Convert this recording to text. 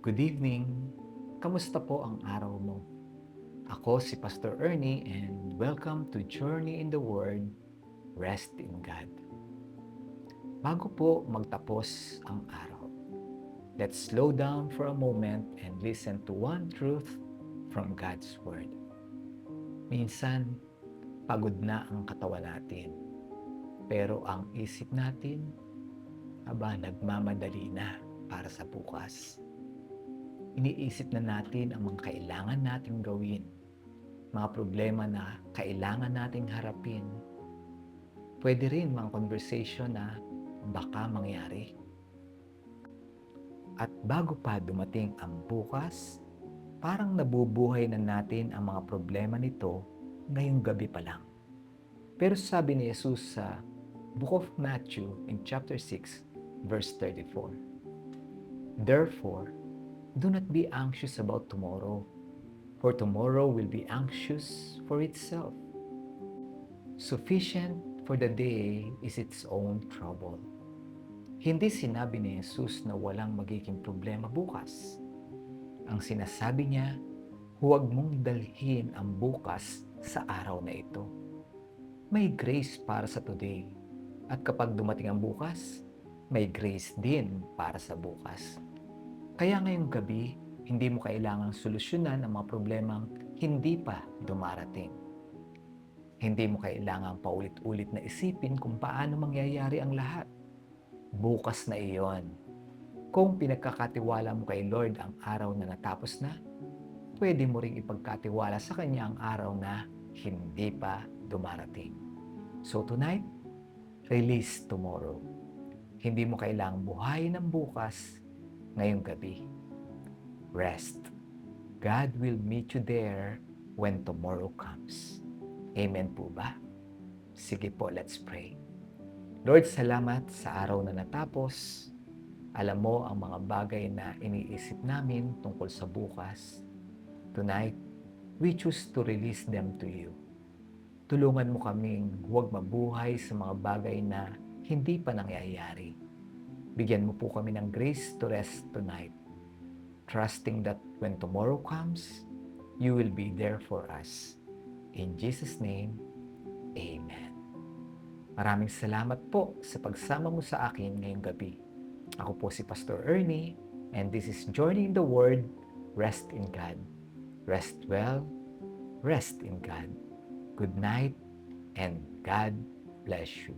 Good evening. Kamusta po ang araw mo? Ako si Pastor Ernie and welcome to Journey in the Word, Rest in God. Bago po magtapos ang araw, let's slow down for a moment and listen to one truth from God's Word. Minsan, pagod na ang katawan natin, pero ang isip natin, nagmamadali na para sa bukas. Iniisip na natin ang mga kailangan nating gawin, mga problema na kailangan nating harapin. Pwede rin mga conversation na baka mangyari. At bago pa dumating ang bukas, parang nabubuhay na natin ang mga problema nito ngayong gabi pa lang. Pero sabi ni Jesus sa Book of Matthew in chapter 6, verse 34, "Therefore, do not be anxious about tomorrow, for tomorrow will be anxious for itself. Sufficient for the day is its own trouble." Hindi sinabi ni Jesus na walang magiging problema bukas. Ang sinasabi niya, huwag mong dalhin ang bukas sa araw na ito. May grace para sa today. At kapag dumating ang bukas, may grace din para sa bukas. Kaya ngayong gabi, hindi mo kailangang solusyonan ang mga problemang hindi pa dumarating. Hindi mo kailangang paulit-ulit na isipin kung paano mangyayari ang lahat. Bukas na iyon. Kung pinagkakatiwala mo kay Lord ang araw na natapos na, pwede mo ring ipagkatiwala sa Kanya ang araw na hindi pa dumarating. So tonight, release tomorrow. Hindi mo kailangang buhayin ng bukas ngayong gabi. Rest. God will meet you there when tomorrow comes. Amen po ba? Sige po, let's pray. Lord, salamat sa araw na natapos. Alam mo ang mga bagay na iniisip namin tungkol sa bukas. Tonight, we choose to release them to you. Tulungan mo kaming huwag mabuhay sa mga bagay na hindi pa nangyayari. Bigyan mo po kami ng grace to rest tonight, trusting that when tomorrow comes, you will be there for us. In Jesus' name, Amen. Maraming salamat po sa pagsama mo sa akin ngayong gabi. Ako po si Pastor Ernie, and this is Journey in the Word, Rest in God. Rest well, rest in God. Good night, and God bless you.